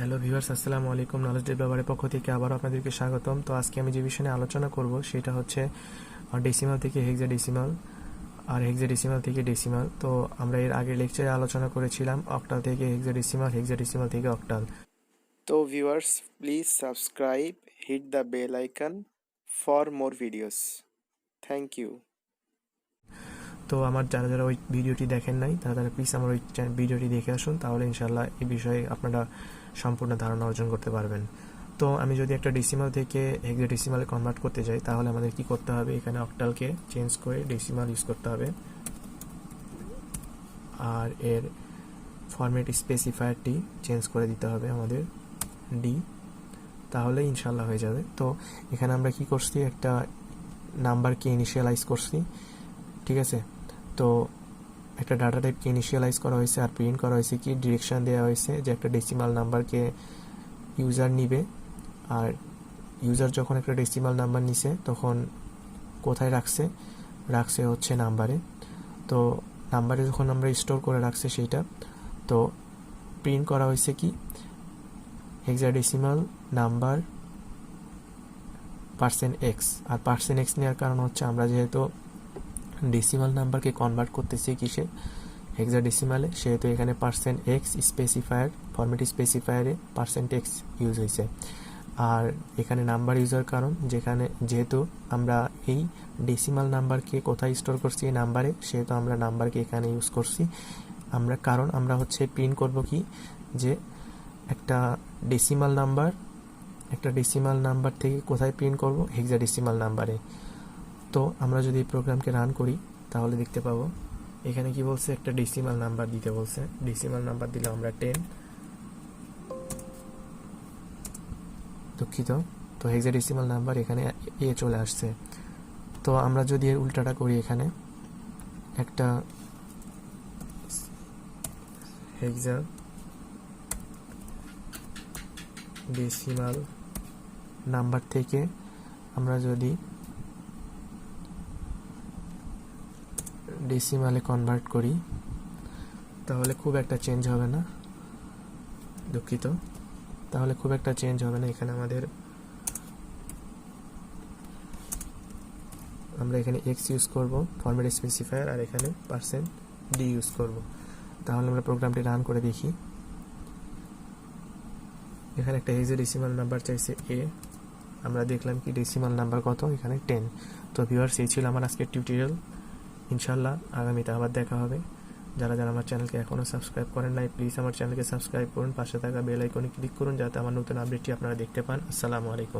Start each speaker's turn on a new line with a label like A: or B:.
A: Hello viewers, আসসালামু আলাইকুম। Knowledge ডেভেলপারের পক্ষ থেকে আবার আপনাদেরকে স্বাগতম। তো আজকে আমি যে বিষয় নিয়ে আলোচনা করব সেটা হচ্ছে ডেসিমাল থেকে হেক্সাডেসিমাল আর হেক্সাডেসিমাল থেকে ডেসিমাল। তো আমরা এর আগের লেকচারে আলোচনা করেছিলাম অক্টাল থেকে হেক্সাডেসিমাল, হেক্সাডেসিমাল থেকে octal.
B: So viewers, please subscribe, hit the bell icon for more videos. Thank you.
A: তো আমার যারা যারা ওই ভিডিওটি দেখেন নাই তারা প্লিজ আমার ওই ভিডিওটি দেখে আসুন, তাহলে ইনশাল্লাহ এই বিষয়ে আপনারা সম্পূর্ণ ধারণা অর্জন করতে পারবেন। তো আমি যদি একটা ডেসিমাল থেকে হেক্সাডেসিমালে কনভার্ট করতে যাই তাহলে আমাদের কি করতে হবে, এখানে অক্টালকে চেঞ্জ করে ডেসিমাল ইউজ করতে হবে আর এর ফরম্যাট স্পেসিফায়ারটি চেঞ্জ করে দিতে হবে আমাদের ডি, তাহলে ইনশাল্লাহ হয়ে যাবে। তো এখানে আমরা কি করছি, একটা নাম্বারকে ইনিশিয়ালাইজ করছি, ঠিক আছে। তো একটা ডাটা টাইপকে ইনিশিয়ালাইজ করা হয়েছে আর প্রিন্ট করা হয়েছে কি, ডিরেকশন দেওয়া হয়েছে যে একটা ডেসিমাল নাম্বারকে ইউজার নিবে, আর ইউজার যখন একটা ডেসিমাল নাম্বার নিছে তখন কোথায় রাখছে হচ্ছে নাম্বারে। তো নাম্বারে যখন আমরা স্টোর করে রাখছে সেইটা, তো প্রিন্ট করা হয়েছে কি হেক্সাডেসিমাল নাম্বার %x। আর %x নেওয়ার কারণ হচ্ছে আমরা যেহেতু ডেসিমাল নাম্বারকে কনভার্ট করতেছি কিসে, হেক্সাডেসিমালে, সেহেতু এখানে %x স্পেসিফায়ার, ফরম্যাট স্পেসিফায়ারে %x ইউজ হয়েছে। আর এখানে নাম্বার ইউজার কারণ যেহেতু আমরা এই ডেসিমাল নাম্বারকে কোথায় স্টোর করছি এই নাম্বারে, সেহেতু আমরা নাম্বারকে এখানে ইউজ করছি। আমরা হচ্ছে প্রিন্ট করব কি, যে একটা ডেসিমাল নাম্বার থেকে কোথায় প্রিন্ট করব, হেক্সাডেসিমাল নাম্বারে। তো আমরা যদি এই প্রোগ্রামকে রান করি তাহলে দেখতে পাবো এখানে কি বলছে, একটা ডেসিমাল নাম্বার দিতে বলছে। ডেসিমাল নাম্বার দিলে আমরা 10, দুঃখিত। তো হেক্সাডেসিমাল নাম্বার এখানে এ চলে আসছে। তো আমরা যদি এর উল্টাটা করি, এখানে একটা হেক্সাডেসিমাল নাম্বার থেকে আমরা যদি ডেসিমালে কনভার্ট করি তাহলে খুব একটা চেঞ্জ হবে না, দুঃখিত, তাহলে খুব একটা চেঞ্জ হবে না। এখানে আমরা এখানে এক্স ইউজ করব ফরম্যাট স্পেসিফায়ার, আর এখানে %d ইউজ করব। তাহলে আমরা প্রোগ্রামটি রান করে দেখি। এখানে একটা হেক্সাডেসিমাল নাম্বার চাইছে এ, আমরা দেখলাম কি ডেসিমাল নাম্বার কত, এখানে 10। তো ভিউয়ার্স, এই ছিল আমার আজকের টিউটোরিয়াল। ইনশাল্লাহ আগামীতে আবার দেখা হবে। যারা যারা আমার চ্যানেলকে এখনও সাবস্ক্রাইব করেন নাই প্লিজ আমার চ্যানেলকে সাবস্ক্রাইব করুন, পাশে থাকা বেল আইকনে ক্লিক করুন যাতে আমার নতুন আপডেটটি আপনারা দেখতে পান। আসসালামু আলাইকুম।